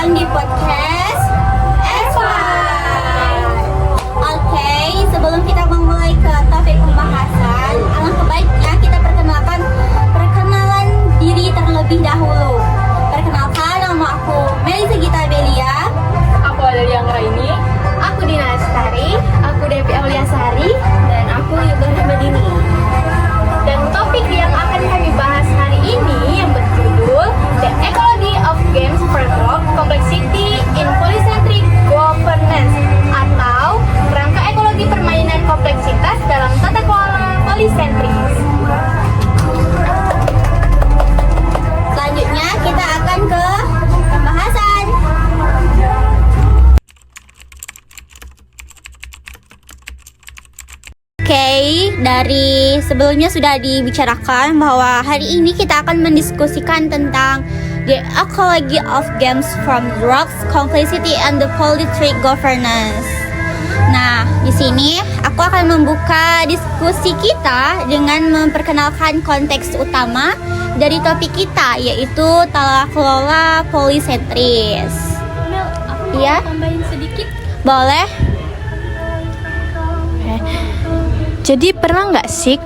datang di podcast Eswar. Oke, sebelum kita memulai ke topik pembahasan, alangkah baiknya kita perkenalan diri terlebih dahulu. Perkenalkan, nama aku Melisa Gita Belia. Aku Adelia Anggraini. Aku Dina Lestari. Aku Devi Auliasari. Dan aku Yuga Rahmadini. Dan topik yang akan kami bahas hari ini yang berjudul The Ecology of Games Framework Complexity in Polycentric Governance, atau kerangka ekologi permainan kompleksitas dalam tata kelola polisentris. Selanjutnya kita akan ke pembahasan. Oke, dari sebelumnya sudah dibicarakan bahwa hari ini kita akan mendiskusikan tentang the ecology of games from drugs, complexity, and the polycentric governance. Nah, di sini aku akan membuka diskusi kita dengan memperkenalkan konteks utama dari topik kita, yaitu tata kelola polisentris. Mel, aku mau Iya? tambahin sedikit. Boleh? Jadi pernah nggak sih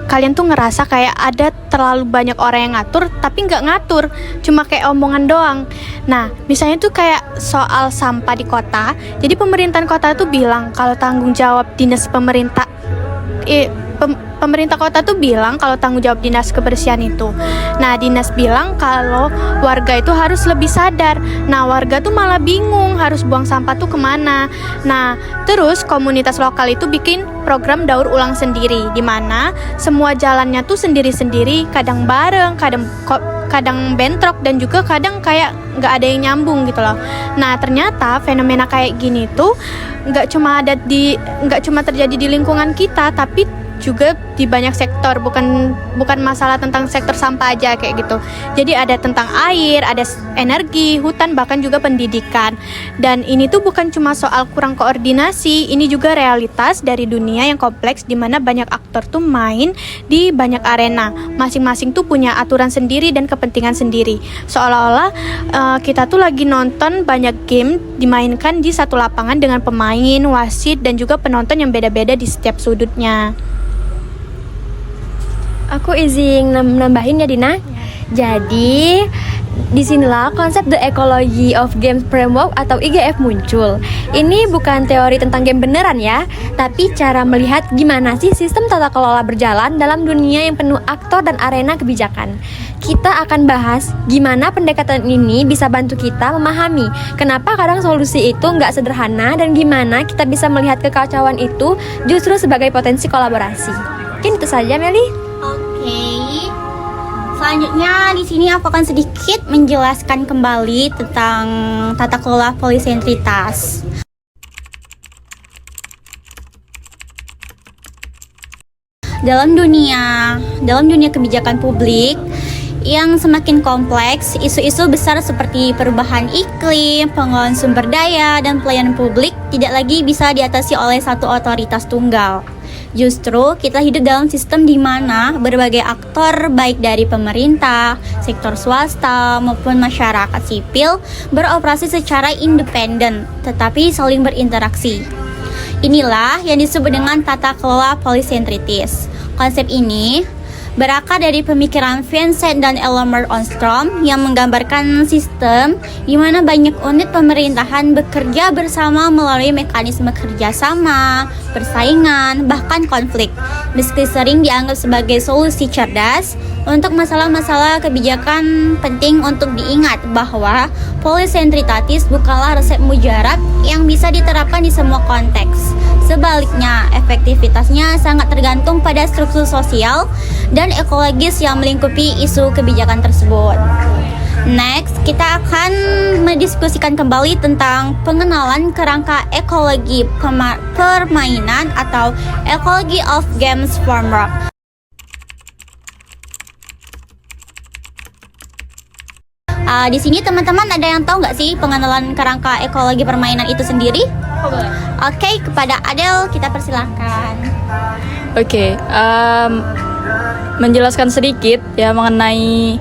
kalian tuh ngerasa kayak ada terlalu banyak orang yang ngatur tapi nggak ngatur, cuma kayak omongan doang. Nah, misalnya tuh kayak soal sampah di kota. Jadi pemerintahan kota tuh bilang kalau tanggung jawab dinas pemerintah kota tuh bilang kalau tanggung jawab dinas kebersihan itu. Nah, dinas bilang kalau warga itu harus lebih sadar. Nah, warga tuh malah bingung harus buang sampah tuh kemana. Nah, terus komunitas lokal itu bikin program daur ulang sendiri, di mana semua jalannya tuh sendiri-sendiri, kadang bareng, kadang bentrok, dan juga kadang kayak nggak ada yang nyambung gitu loh. Nah, ternyata fenomena kayak gini tuh nggak cuma terjadi di lingkungan kita, tapi juga di banyak sektor, bukan masalah tentang sektor sampah aja kayak gitu. Jadi ada tentang air, ada energi, hutan, bahkan juga pendidikan. Dan ini tuh bukan cuma soal kurang koordinasi, ini juga realitas dari dunia yang kompleks di mana banyak aktor tuh main di banyak arena. Masing-masing tuh punya aturan sendiri dan kepentingan sendiri. Seolah-olah kita tuh lagi nonton banyak game dimainkan di satu lapangan dengan pemain, wasit, dan juga penonton yang beda-beda di setiap sudutnya. Aku izin nambahin ya, Dina. Jadi disinilah konsep The Ecology of Games Framework atau IGF muncul. Ini bukan teori tentang game beneran ya, tapi cara melihat gimana sih sistem tata kelola berjalan dalam dunia yang penuh aktor dan arena kebijakan. Kita akan bahas gimana pendekatan ini bisa bantu kita memahami kenapa kadang solusi itu nggak sederhana, dan gimana kita bisa melihat kekacauan itu justru sebagai potensi kolaborasi. Mungkin itu saja, Meli. Oke. Selanjutnya di sini aku akan sedikit menjelaskan kembali tentang tata kelola polisentritas. Dalam dunia kebijakan publik yang semakin kompleks, isu-isu besar seperti perubahan iklim, pengelolaan sumber daya, dan pelayanan publik tidak lagi bisa diatasi oleh satu otoritas tunggal. Justru kita hidup dalam sistem di mana berbagai aktor baik dari pemerintah, sektor swasta maupun masyarakat sipil beroperasi secara independen tetapi saling berinteraksi. Inilah yang disebut dengan tata kelola polisentritis. Konsep ini berakar dari pemikiran Vincent dan Elmer Ostrom yang menggambarkan sistem di mana banyak unit pemerintahan bekerja bersama melalui mekanisme kerjasama, persaingan, bahkan konflik. Meski sering dianggap sebagai solusi cerdas, untuk masalah-masalah kebijakan penting untuk diingat bahwa polisentritatis bukanlah resep mujarab yang bisa diterapkan di semua konteks. Sebaliknya, efektivitasnya sangat tergantung pada struktur sosial dan ekologis yang melingkupi isu kebijakan tersebut. Next, kita akan mendiskusikan kembali tentang pengenalan kerangka ekologi permainan atau Ecology of Games Framework. Di sini teman-teman ada yang tahu nggak sih pengenalan kerangka ekologi permainan itu sendiri? Oke, kepada Adel kita persilahkan. Oke, menjelaskan sedikit ya mengenai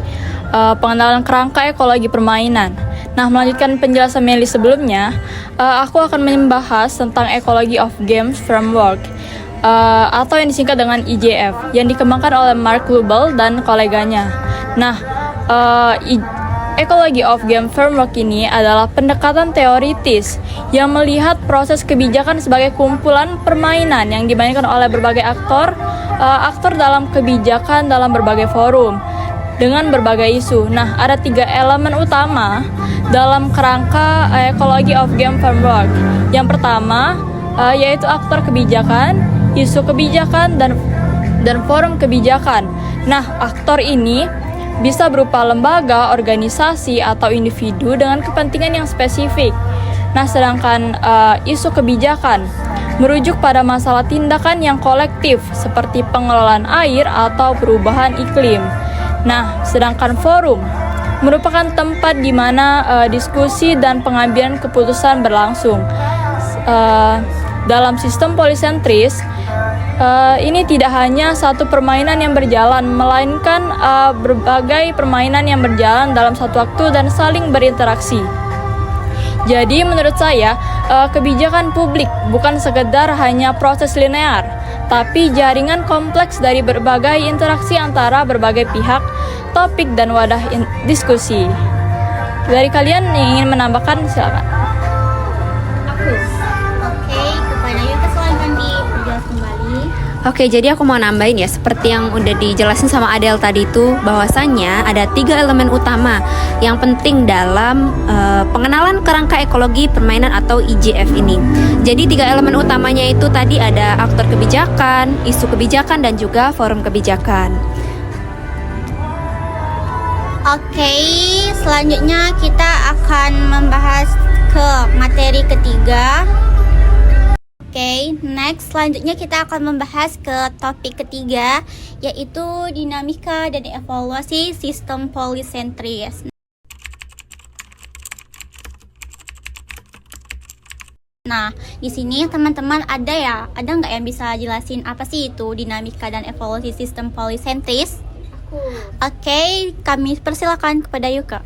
pengenalan kerangka ekologi permainan. Nah, melanjutkan penjelasan Meli sebelumnya, aku akan membahas tentang Ecology of Games Framework, atau yang disingkat dengan EGF, yang dikembangkan oleh Mark Lubell dan koleganya. Nah, Ecology of Game Framework ini adalah pendekatan teoritis yang melihat proses kebijakan sebagai kumpulan permainan yang dimainkan oleh berbagai aktor dalam kebijakan dalam berbagai forum dengan berbagai isu. Nah, ada 3 elemen utama dalam kerangka Ecology of Game Framework. Yang pertama yaitu aktor kebijakan, isu kebijakan, dan forum kebijakan. Nah, aktor ini bisa berupa lembaga, organisasi, atau individu dengan kepentingan yang spesifik. Nah, sedangkan isu kebijakan merujuk pada masalah tindakan yang kolektif seperti pengelolaan air atau perubahan iklim. Nah, sedangkan forum merupakan tempat di mana diskusi dan pengambilan keputusan berlangsung. Dalam sistem polisentris, ini tidak hanya satu permainan yang berjalan, melainkan berbagai permainan yang berjalan dalam satu waktu dan saling berinteraksi. Jadi menurut saya, kebijakan publik bukan sekedar hanya proses linear, tapi jaringan kompleks dari berbagai interaksi antara berbagai pihak, topik, dan wadah diskusi. Dari kalian yang ingin menambahkan, silakan. Oke, kepada Yuka silakan diperjelas kembali. Oke, jadi aku mau nambahin ya, seperti yang udah dijelasin sama Adele tadi itu, bahwasannya ada 3 elemen utama yang penting dalam pengenalan kerangka ekologi permainan atau EGF ini. Jadi 3 elemen utamanya itu tadi ada aktor kebijakan, isu kebijakan, dan juga forum kebijakan. Oke, selanjutnya kita akan membahas ke materi ketiga. Oke, next selanjutnya kita akan membahas ke topik ketiga, yaitu dinamika dan evaluasi sistem polisentris. Nah, di sini teman-teman ada nggak yang bisa jelasin apa sih itu dinamika dan evaluasi sistem polisentris? Oke, kami persilakan kepada Yuka.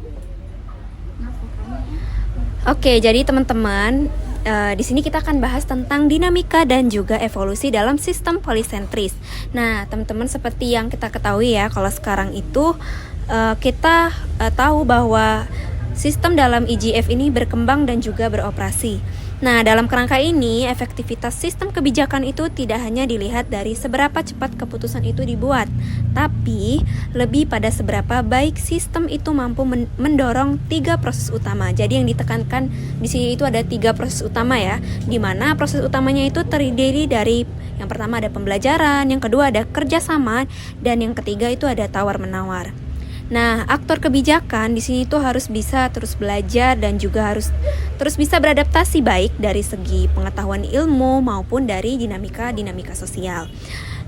Oke, jadi teman-teman, di sini kita akan bahas tentang dinamika dan juga evolusi dalam sistem polisentris. Nah, teman-teman, seperti yang kita ketahui ya, kalau sekarang itu kita tahu bahwa sistem dalam EGF ini berkembang dan juga beroperasi. Nah, dalam kerangka ini, efektivitas sistem kebijakan itu tidak hanya dilihat dari seberapa cepat keputusan itu dibuat, tapi lebih pada seberapa baik sistem itu mampu mendorong 3 proses utama. Jadi yang ditekankan di sini itu ada 3 proses utama ya, di mana proses utamanya itu terdiri dari yang pertama ada pembelajaran, yang kedua ada kerjasama, dan yang ketiga itu ada tawar-menawar. Nah, aktor kebijakan di sini tuh harus bisa terus belajar dan juga harus terus bisa beradaptasi baik dari segi pengetahuan ilmu maupun dari dinamika sosial.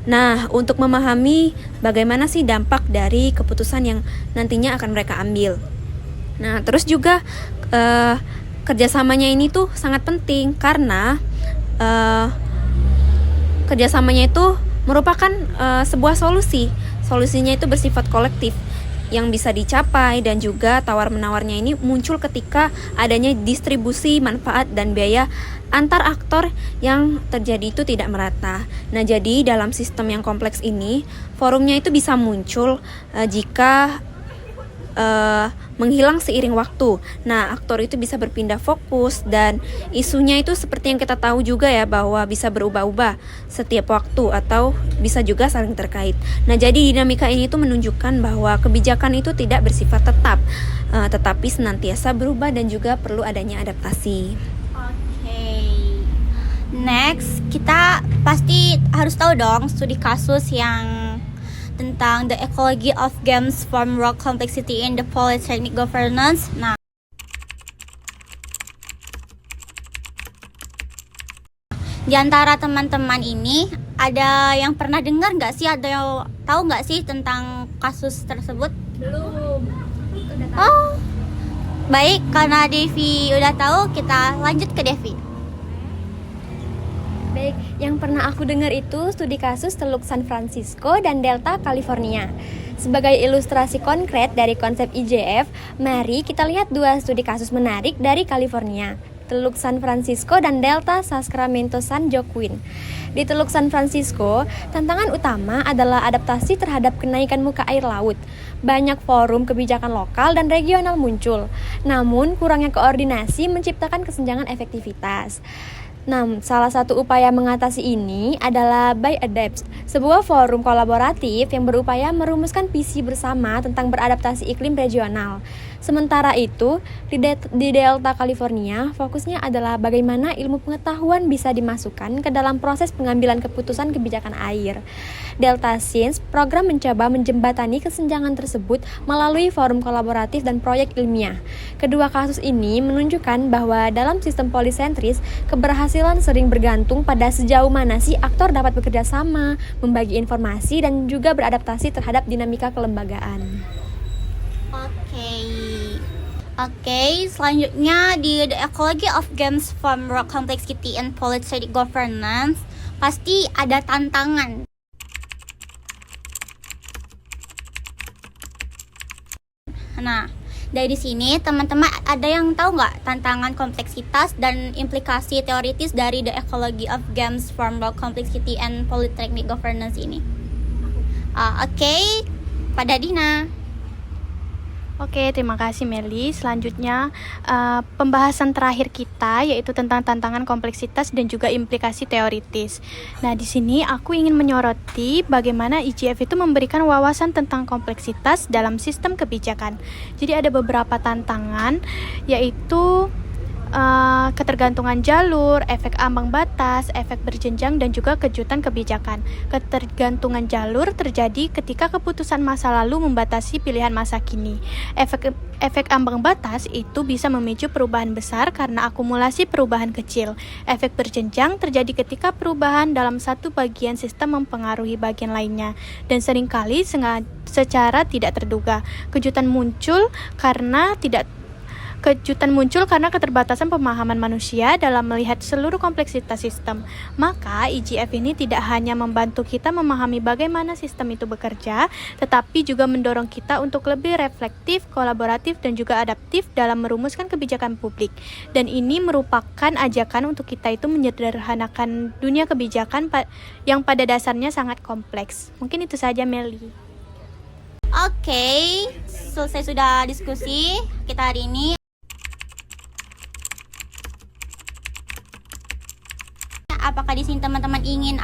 Nah, untuk memahami bagaimana sih dampak dari keputusan yang nantinya akan mereka ambil. Nah, terus juga kerjasamanya ini tuh sangat penting karena kerjasamanya itu merupakan sebuah solusi. Solusinya itu bersifat kolektif yang bisa dicapai, dan juga tawar-menawarnya ini muncul ketika adanya distribusi manfaat dan biaya antar aktor yang terjadi itu tidak merata. Nah, jadi dalam sistem yang kompleks ini, forumnya itu bisa muncul jika menghilang seiring waktu. Nah, aktor itu bisa berpindah fokus, dan isunya itu seperti yang kita tahu juga ya, bahwa bisa berubah-ubah setiap waktu atau bisa juga saling terkait. Nah, jadi dinamika ini tuh menunjukkan bahwa kebijakan itu tidak bersifat tetap, tetapi senantiasa berubah dan juga perlu adanya adaptasi. Oke. Next, kita pasti harus tahu dong studi kasus yang tentang the ecology of games framework complexity in the polytechnic governance. Nah, di antara teman-teman ini ada yang pernah dengar nggak sih, ada yang tahu nggak sih tentang kasus tersebut? Belum. Oh, baik, karena Devi udah tahu, kita lanjut ke Devi. Baik, yang pernah aku dengar itu studi kasus Teluk San Francisco dan Delta California. Sebagai ilustrasi konkret dari konsep IJF, mari kita lihat dua studi kasus menarik dari California, Teluk San Francisco dan Delta Sacramento San Joaquin. Di Teluk San Francisco, tantangan utama adalah adaptasi terhadap kenaikan muka air laut. Banyak forum kebijakan lokal dan regional muncul, namun kurangnya koordinasi menciptakan kesenjangan efektivitas. Nah, salah satu upaya mengatasi ini adalah By Adapts, sebuah forum kolaboratif yang berupaya merumuskan visi bersama tentang beradaptasi iklim regional. Sementara itu, di Delta California, fokusnya adalah bagaimana ilmu pengetahuan bisa dimasukkan ke dalam proses pengambilan keputusan kebijakan air. Delta Science program mencoba menjembatani kesenjangan tersebut melalui forum kolaboratif dan proyek ilmiah. Kedua kasus ini menunjukkan bahwa dalam sistem polisentris, keberhasilan sering bergantung pada sejauh mana si aktor dapat bekerja sama, membagi informasi, dan juga beradaptasi terhadap dinamika kelembagaan. Oke, selanjutnya di The Ecology of Games Framework Complexity and Polycentric Governance pasti ada tantangan. Nah, dari sini teman-teman ada yang tahu nggak tantangan kompleksitas dan implikasi teoritis dari The Ecology of Games Framework Complexity and Polycentric Governance ini? Oke, pada Dina. Oke, terima kasih Meli. Selanjutnya pembahasan terakhir kita yaitu tentang tantangan kompleksitas dan juga implikasi teoritis. Nah, di sini aku ingin menyoroti bagaimana IGF itu memberikan wawasan tentang kompleksitas dalam sistem kebijakan. Jadi ada beberapa tantangan yaitu ketergantungan jalur, efek ambang batas, efek berjenjang, dan juga kejutan kebijakan. Ketergantungan jalur terjadi ketika keputusan masa lalu membatasi pilihan masa kini. Efek ambang batas itu bisa memicu perubahan besar karena akumulasi perubahan kecil. Efek berjenjang terjadi ketika perubahan dalam satu bagian sistem mempengaruhi bagian lainnya, dan seringkali secara tidak terduga. Kejutan muncul karena keterbatasan pemahaman manusia dalam melihat seluruh kompleksitas sistem. Maka IGF ini tidak hanya membantu kita memahami bagaimana sistem itu bekerja, tetapi juga mendorong kita untuk lebih reflektif, kolaboratif, dan juga adaptif dalam merumuskan kebijakan publik. Dan ini merupakan ajakan untuk kita itu menyederhanakan dunia kebijakan yang pada dasarnya sangat kompleks. Mungkin itu saja, Meli. Oke, selesai sudah diskusi kita hari ini. Apakah di sini teman-teman ingin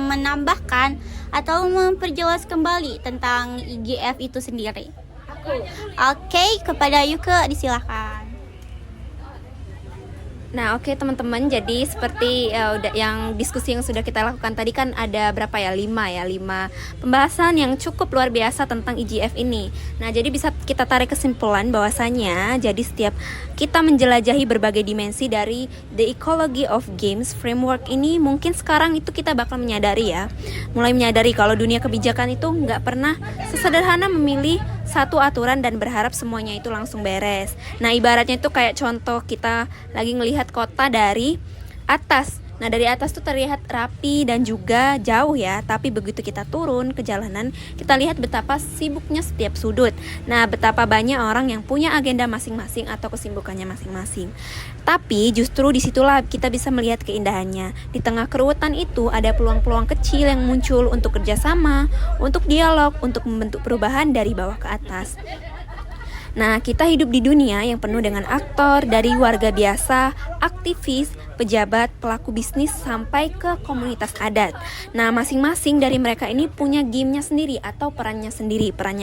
menambahkan atau memperjelas kembali tentang IGF itu sendiri? Oke, kepada Yuke disilahkan. Nah, oke teman-teman, jadi seperti yang diskusi yang sudah kita lakukan tadi kan ada berapa ya? 5 pembahasan yang cukup luar biasa tentang IGF ini. Nah, jadi bisa kita tarik kesimpulan bahwasanya jadi setiap kita menjelajahi berbagai dimensi dari The Ecology of Games Framework ini, mungkin sekarang itu kita bakal menyadari kalau dunia kebijakan itu nggak pernah sesederhana memilih satu aturan dan berharap semuanya itu langsung beres. Nah, ibaratnya itu kayak contoh kita lagi ngelihat kota dari atas. Nah, dari atas tuh terlihat rapi dan juga jauh ya, tapi begitu kita turun ke jalanan, kita lihat betapa sibuknya setiap sudut. Nah, betapa banyak orang yang punya agenda masing-masing atau kesibukannya masing-masing. Tapi justru disitulah kita bisa melihat keindahannya. Di tengah keruwetan itu ada peluang-peluang kecil yang muncul untuk kerjasama, untuk dialog, untuk membentuk perubahan dari bawah ke atas. Nah, kita hidup di dunia yang penuh dengan aktor, dari warga biasa, aktivis, pejabat, pelaku bisnis, sampai ke komunitas adat. Nah, masing-masing dari mereka ini punya gamenya sendiri atau perannya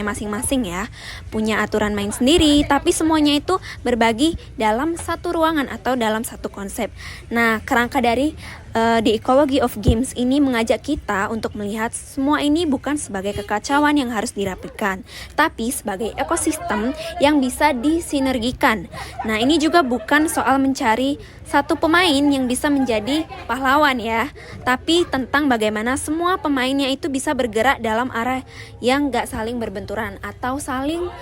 masing-masing ya. Punya aturan main sendiri, tapi semuanya itu berbagi dalam satu ruangan atau dalam satu konsep. Nah, kerangka dari The Ecology of Games ini mengajak kita untuk melihat semua ini bukan sebagai kekacauan yang harus dirapikan, tapi sebagai ekosistem yang bisa disinergikan. Nah, ini juga bukan soal mencari satu pemain yang bisa menjadi pahlawan ya, tapi tentang bagaimana semua pemainnya itu bisa bergerak dalam arah yang gak saling berbenturan atau saling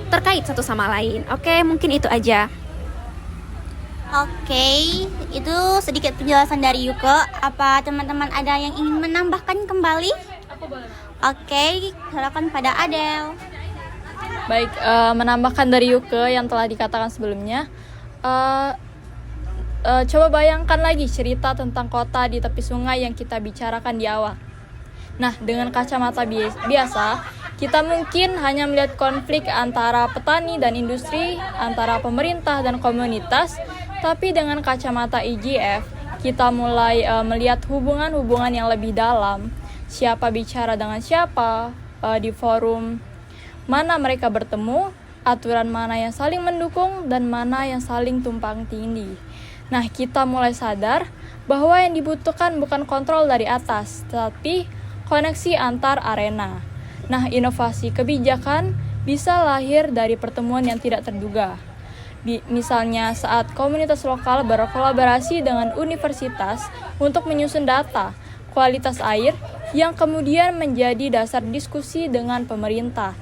terkait satu sama lain. Oke, mungkin itu aja. Oke, itu sedikit penjelasan dari Yuko. Apa teman-teman ada yang ingin menambahkan kembali? Oke, silakan pada Adele. Baik, menambahkan dari Yuke yang telah dikatakan sebelumnya, coba bayangkan lagi cerita tentang kota di tepi sungai yang kita bicarakan di awal. Nah, dengan kacamata biasa, kita mungkin hanya melihat konflik antara petani dan industri, antara pemerintah dan komunitas, tapi dengan kacamata IGF, kita mulai melihat hubungan-hubungan yang lebih dalam, siapa bicara dengan siapa, di forum mana mereka bertemu, aturan mana yang saling mendukung dan mana yang saling tumpang tindih. Nah, kita mulai sadar bahwa yang dibutuhkan bukan kontrol dari atas, tetapi koneksi antar arena. Nah, inovasi kebijakan bisa lahir dari pertemuan yang tidak terduga. Misalnya saat komunitas lokal berkolaborasi dengan universitas untuk menyusun data kualitas air yang kemudian menjadi dasar diskusi dengan pemerintah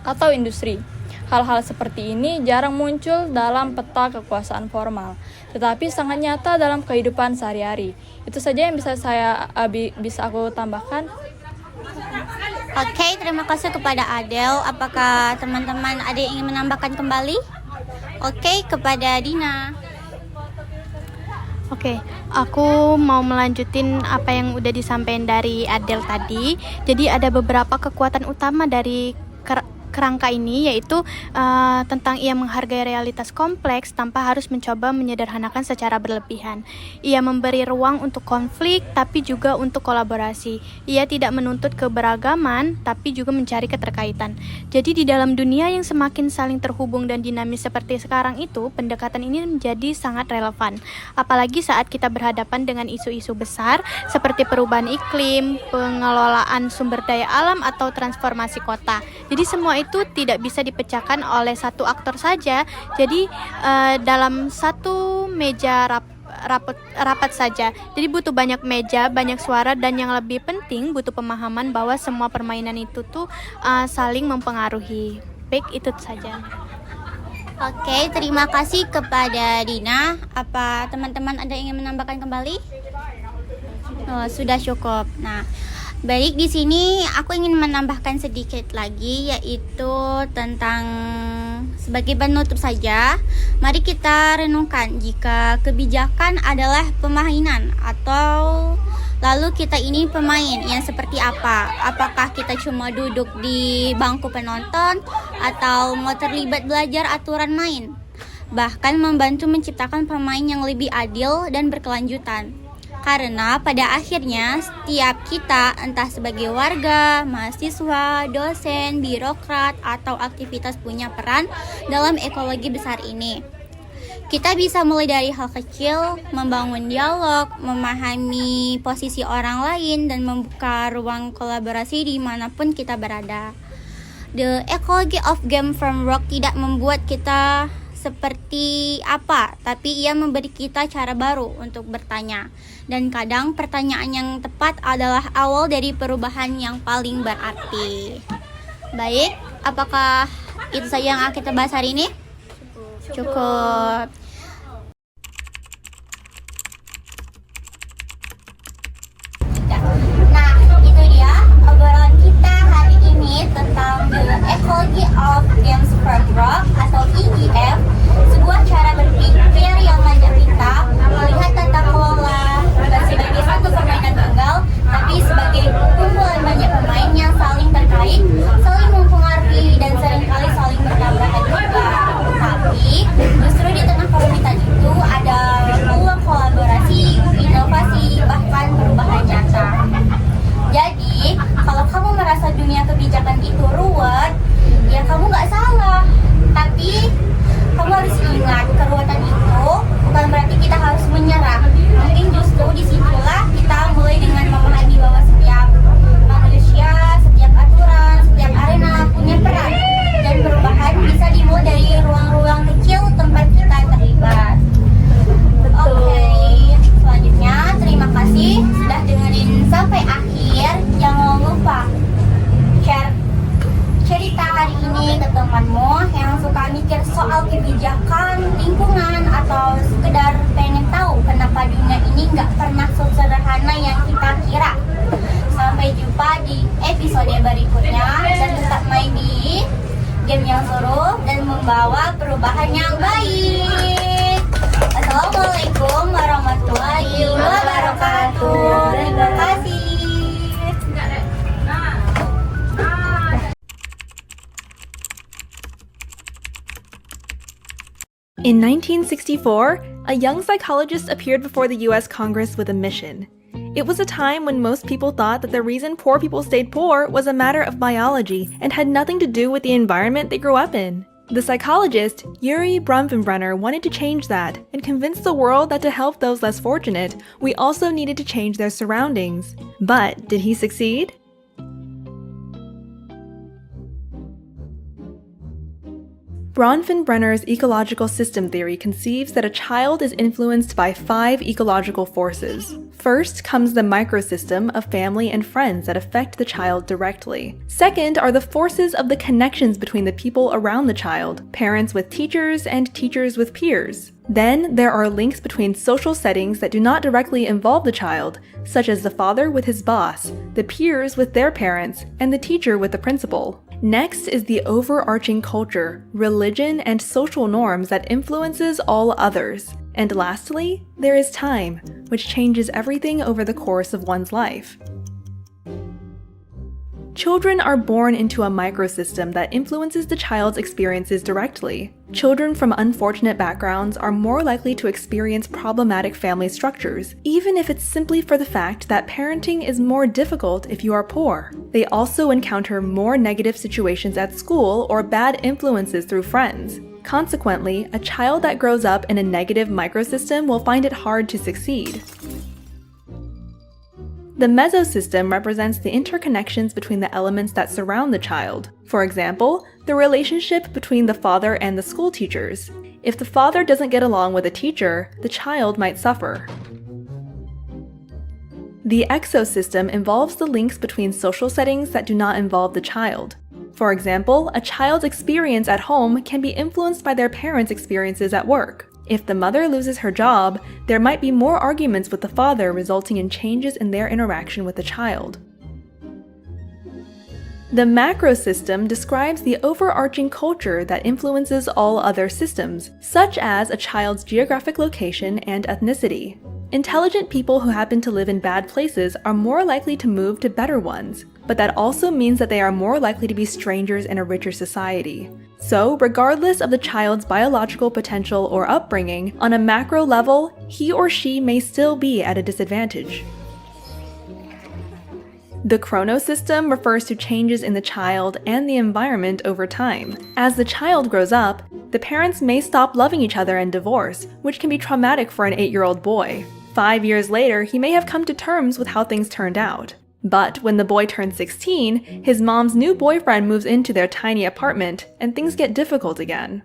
atau industri. Hal-hal seperti ini jarang muncul dalam peta kekuasaan formal, tetapi sangat nyata dalam kehidupan sehari-hari. Itu saja yang bisa aku tambahkan. Oke, terima kasih kepada Adele. Apakah teman-teman ada yang ingin menambahkan kembali? Oke, kepada Dina. Oke, aku mau melanjutin apa yang udah disampaikan dari Adele tadi. Jadi ada beberapa kekuatan utama dari kerangka ini, yaitu tentang ia menghargai realitas kompleks tanpa harus mencoba menyederhanakan secara berlebihan. Ia memberi ruang untuk konflik tapi juga untuk kolaborasi. Ia tidak menuntut keberagaman tapi juga mencari keterkaitan. Jadi di dalam dunia yang semakin saling terhubung dan dinamis seperti sekarang itu, pendekatan ini menjadi sangat relevan. Apalagi saat kita berhadapan dengan isu-isu besar seperti perubahan iklim, pengelolaan sumber daya alam atau transformasi kota. Jadi semua itu tidak bisa dipecahkan oleh satu aktor saja. Jadi dalam satu meja rapat saja. Jadi butuh banyak meja, banyak suara, dan yang lebih penting butuh pemahaman bahwa semua permainan itu tuh saling mempengaruhi. Baik, itu saja. Oke, terima kasih kepada Dina. Apa teman-teman ada yang ingin menambahkan kembali? Oh, sudah cukup. Nah, baik, di sini aku ingin menambahkan sedikit lagi, yaitu tentang sebagai penutup saja. Mari kita renungkan, jika kebijakan adalah permainan atau lalu kita ini pemain yang seperti apa? Apakah kita cuma duduk di bangku penonton atau mau terlibat belajar aturan main? Bahkan membantu menciptakan pemain yang lebih adil dan berkelanjutan. Karena pada akhirnya setiap kita, entah sebagai warga, mahasiswa, dosen, birokrat, atau aktivitas punya peran dalam ekologi besar ini. Kita bisa mulai dari hal kecil, membangun dialog, memahami posisi orang lain, dan membuka ruang kolaborasi dimanapun kita berada. The Ecology of Game Framework tidak membuat kita seperti apa, tapi ia memberi kita cara baru untuk bertanya. Dan kadang pertanyaan yang tepat adalah awal dari perubahan yang paling berarti. Baik, apakah itu saja yang kita bahas hari ini? Cukup. Nah, itu dia obrolan kita hari ini tentang The Ecology of Games Framework atau EGF, sebuah cara berpikir yang mengajak kita melihat tata kelola bukan sebagai satu permainan tunggal, tapi sebagai kumpulan banyak pemain yang saling terkait, saling mempengaruhi, dan seringkali saling bertabrakan juga. Tapi justru di tengah kerumitan itu ada peluang kolaborasi, inovasi, bahkan perubahan nyata. Jadi, kalau kamu merasa dunia kebijakan itu ruwet, ya kamu nggak salah. Tapi kamu harus ingat, keruwetan itu bukan berarti kita harus menyerah. game yang seru dan membawa perubahan yang baik. Assalamualaikum warahmatullahi wabarakatuh. Terima kasih. In 1964, a young psychologist appeared before the US Congress with a mission. It was a time when most people thought that the reason poor people stayed poor was a matter of biology and had nothing to do with the environment they grew up in. The psychologist, Yuri Bronfenbrenner, wanted to change that and convince the world that to help those less fortunate, we also needed to change their surroundings. But did he succeed? Bronfenbrenner's ecological system theory conceives that a child is influenced by 5 ecological forces. First comes the microsystem of family and friends that affect the child directly. Second are the forces of the connections between the people around the child, parents with teachers and teachers with peers. Then there are links between social settings that do not directly involve the child, such as the father with his boss, the peers with their parents, and the teacher with the principal. Next is the overarching culture, religion, and social norms that influences all others. And lastly, there is time, which changes everything over the course of one's life. Children are born into a microsystem that influences the child's experiences directly. Children from unfortunate backgrounds are more likely to experience problematic family structures, even if it's simply for the fact that parenting is more difficult if you are poor. They also encounter more negative situations at school or bad influences through friends. Consequently, a child that grows up in a negative microsystem will find it hard to succeed. The mesosystem represents the interconnections between the elements that surround the child. For example, the relationship between the father and the school teachers. If the father doesn't get along with a teacher, the child might suffer. The exosystem involves the links between social settings that do not involve the child. For example, a child's experience at home can be influenced by their parents' experiences at work. If the mother loses her job, there might be more arguments with the father, resulting in changes in their interaction with the child. The macrosystem describes the overarching culture that influences all other systems, such as a child's geographic location and ethnicity. Intelligent people who happen to live in bad places are more likely to move to better ones, but that also means that they are more likely to be strangers in a richer society. So, regardless of the child's biological potential or upbringing, on a macro level, he or she may still be at a disadvantage. The chronosystem refers to changes in the child and the environment over time. As the child grows up, the parents may stop loving each other and divorce, which can be traumatic for an 8-year-old boy. 5 years later, he may have come to terms with how things turned out. But when the boy turns 16, his mom's new boyfriend moves into their tiny apartment, and things get difficult again.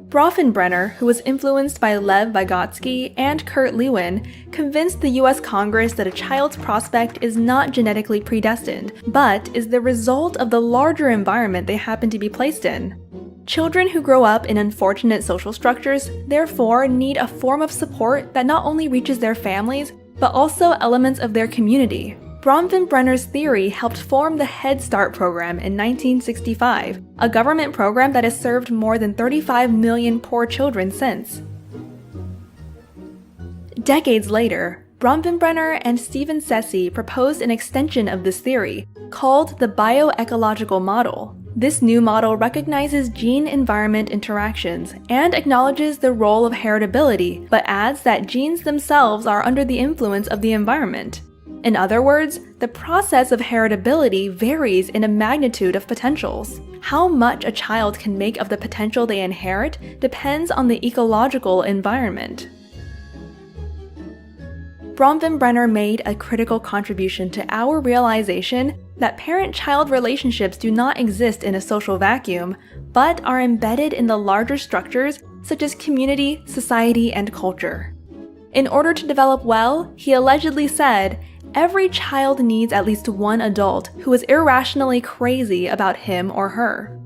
Bronfenbrenner, who was influenced by Lev Vygotsky and Kurt Lewin, convinced the US Congress that a child's prospect is not genetically predestined, but is the result of the larger environment they happen to be placed in. Children who grow up in unfortunate social structures, therefore, need a form of support that not only reaches their families, but also elements of their community. Bronfenbrenner's theory helped form the Head Start program in 1965, a government program that has served more than 35 million poor children since. Decades later, Bronfenbrenner and Stephen Ceci proposed an extension of this theory, called the bioecological model. This new model recognizes gene-environment interactions and acknowledges the role of heritability, but adds that genes themselves are under the influence of the environment. In other words, the process of heritability varies in a magnitude of potentials. How much a child can make of the potential they inherit depends on the ecological environment. Bronfenbrenner made a critical contribution to our realization that parent-child relationships do not exist in a social vacuum, but are embedded in the larger structures such as community, society, and culture. In order to develop well, he allegedly said, every child needs at least one adult who is irrationally crazy about him or her.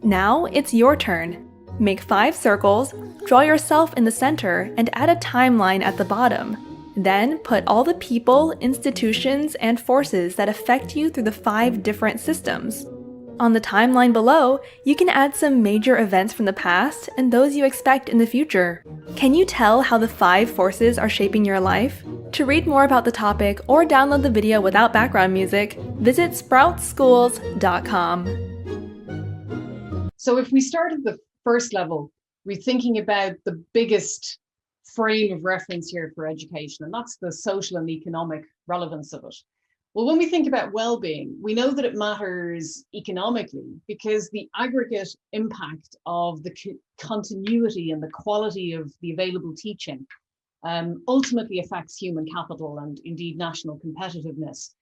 Now it's your turn. Make 5 circles, draw yourself in the center, and add a timeline at the bottom. Then put all the people, institutions, and forces that affect you through the 5 different systems. On the timeline below, you can add some major events from the past and those you expect in the future. Can you tell how the 5 forces are shaping your life? To read more about the topic or download the video without background music, visit sproutsschools.com. So if we start at the first level, we're thinking about the biggest frame of reference here for education, and that's the social and economic relevance of it. Well, when we think about well-being, we know that it matters economically because the aggregate impact of the continuity and the quality of the available teaching ultimately affects human capital and indeed national competitiveness.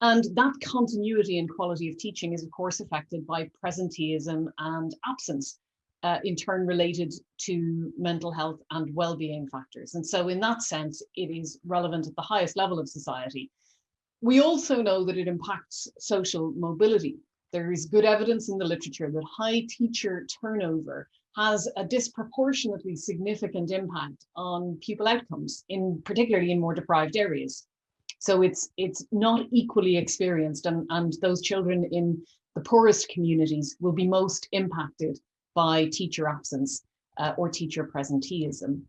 And that continuity and quality of teaching is, of course, affected by presenteeism and absence, in turn related to mental health and well-being factors. And so in that sense, it is relevant at the highest level of society. We also know that it impacts social mobility. There is good evidence in the literature that high teacher turnover has a disproportionately significant impact on pupil outcomes, particularly in more deprived areas. So it's not equally experienced, and those children in the poorest communities will be most impacted by teacher absence or teacher presenteeism.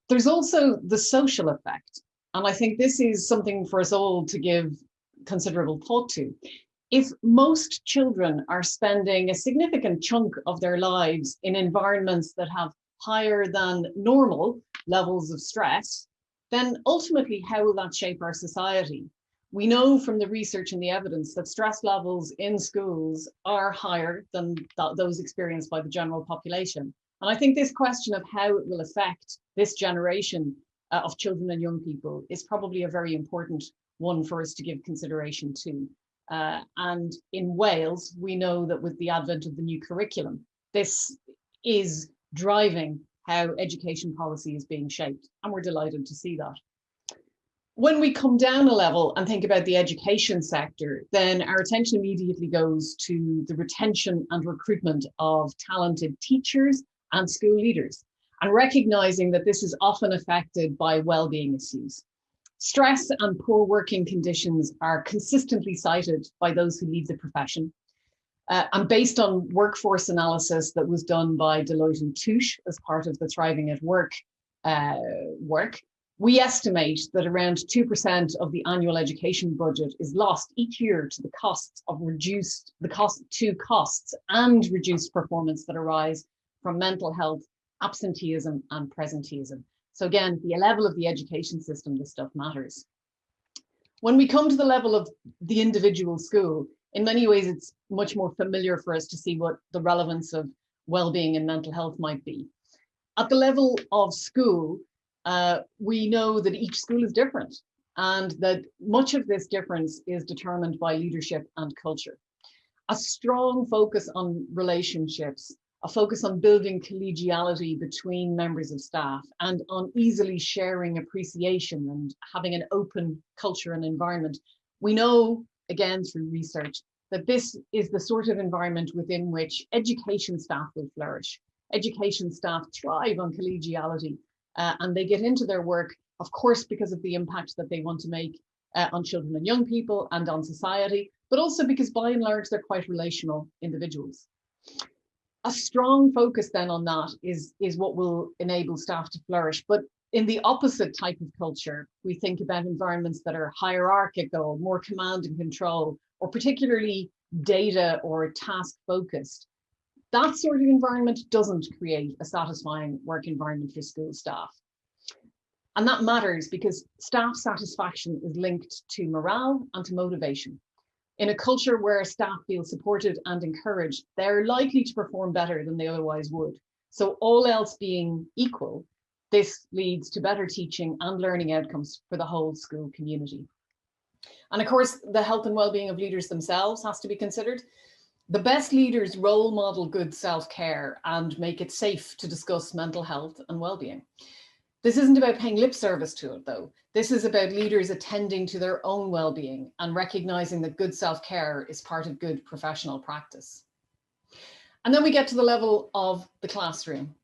There's also the social effect. And I think this is something for us all to give considerable thought to. If most children are spending a significant chunk of their lives in environments that have higher than normal levels of stress, then ultimately, how will that shape our society? We know from the research and the evidence that stress levels in schools are higher than those experienced by the general population. And I think this question of how it will affect this generation of children and young people is probably a very important one for us to give consideration to. And in Wales, we know that with the advent of the new curriculum, this is driving how education policy is being shaped, and we're delighted to see that. When we come down a level and think about the education sector, then our attention immediately goes to the retention and recruitment of talented teachers and school leaders, and recognizing that this is often affected by well-being issues. Stress and poor working conditions are consistently cited by those who leave the profession. And based on workforce analysis that was done by Deloitte and Touche as part of the Thriving at Work work, we estimate that around 2% of the annual education budget is lost each year to the costs and reduced performance that arise from mental health, absenteeism, and presenteeism. So again, the level of the education system, this stuff matters. When we come to the level of the individual school, in many ways, it's much more familiar for us to see what the relevance of well-being and mental health might be. At the level of school, we know that each school is different, and that much of this difference is determined by leadership and culture. A strong focus on relationships, a focus on building collegiality between members of staff, and on easily sharing appreciation and having an open culture and environment. We know, again, through research, that this is the sort of environment within which education staff will flourish. Education staff thrive on collegiality, and they get into their work, of course, because of the impact that they want to make on children and young people and on society, but also because by and large, they're quite relational individuals. A strong focus then on that is what will enable staff to flourish. But in the opposite type of culture, we think about environments that are hierarchical, more command and control, or particularly data or task focused. That sort of environment doesn't create a satisfying work environment for school staff. And that matters because staff satisfaction is linked to morale and to motivation. In a culture where staff feel supported and encouraged, they're likely to perform better than they otherwise would. So all else being equal, this leads to better teaching and learning outcomes for the whole school community. And of course, the health and well-being of leaders themselves has to be considered. The best leaders role model good self-care and make it safe to discuss mental health and well-being. This isn't about paying lip service to it, though. This is about leaders attending to their own well-being and recognizing that good self-care is part of good professional practice. And then we get to the level of the classroom.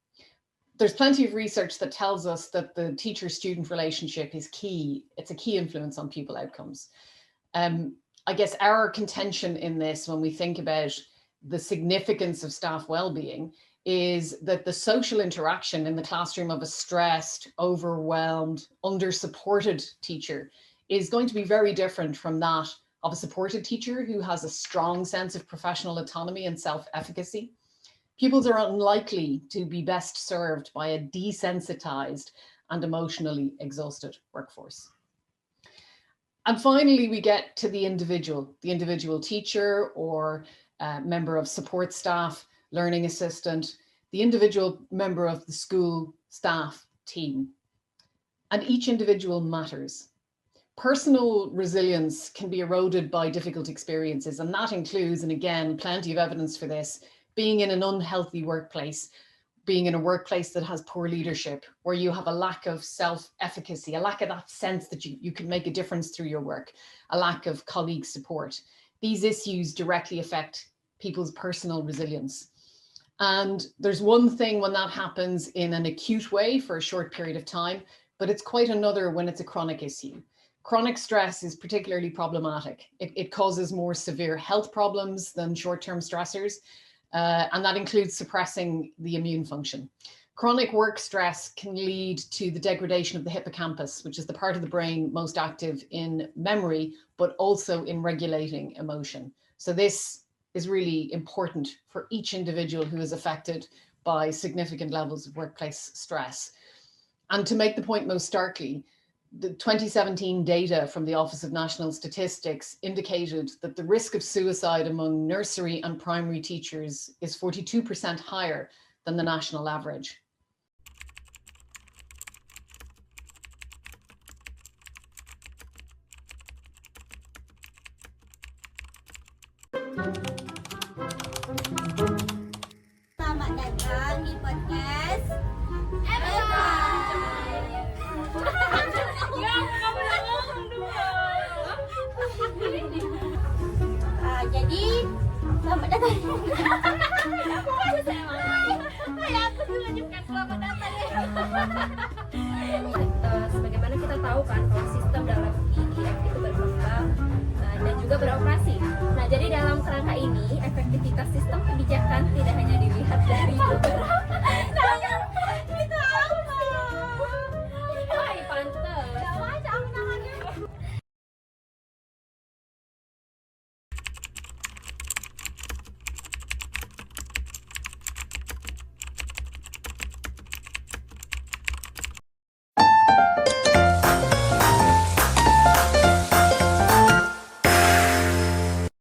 there's plenty of research that tells us that the teacher-student relationship is key. It's a key influence on pupil outcomes. I guess our contention in this, when we think about the significance of staff well-being, is that the social interaction in the classroom of a stressed, overwhelmed, under-supported teacher is going to be very different from that of a supported teacher who has a strong sense of professional autonomy and self-efficacy. Pupils are unlikely to be best served by a desensitized and emotionally exhausted workforce. And finally, we get to the individual teacher or member of support staff, learning assistant, the individual member of the school staff team. And each individual matters. Personal resilience can be eroded by difficult experiences, and that includes, and again, plenty of evidence for this, being in an unhealthy workplace, being in a workplace that has poor leadership, where you have a lack of self-efficacy, a lack of that sense that you can make a difference through your work, a lack of colleague support. These issues directly affect people's personal resilience. And there's one thing when that happens in an acute way for a short period of time, but it's quite another when it's a chronic issue. Chronic stress is particularly problematic. It causes more severe health problems than short-term stressors. And that includes suppressing the immune function. Chronic work stress can lead to the degradation of the hippocampus, which is the part of the brain most active in memory, but also in regulating emotion. So this is really important for each individual who is affected by significant levels of workplace stress. And to make the point most starkly, the 2017 data from the Office of National Statistics indicated that the risk of suicide among nursery and primary teachers is 42% higher than the national average. Selamat datang di podcast jadi selamat datang. Sebagaimana kita tahu kan kalau sistem dalam IGF itu berkembang dan juga beroperasi. Nah, jadi dalam kerangka ini efektivitas sistem kebijakan tidak hanya dilihat dari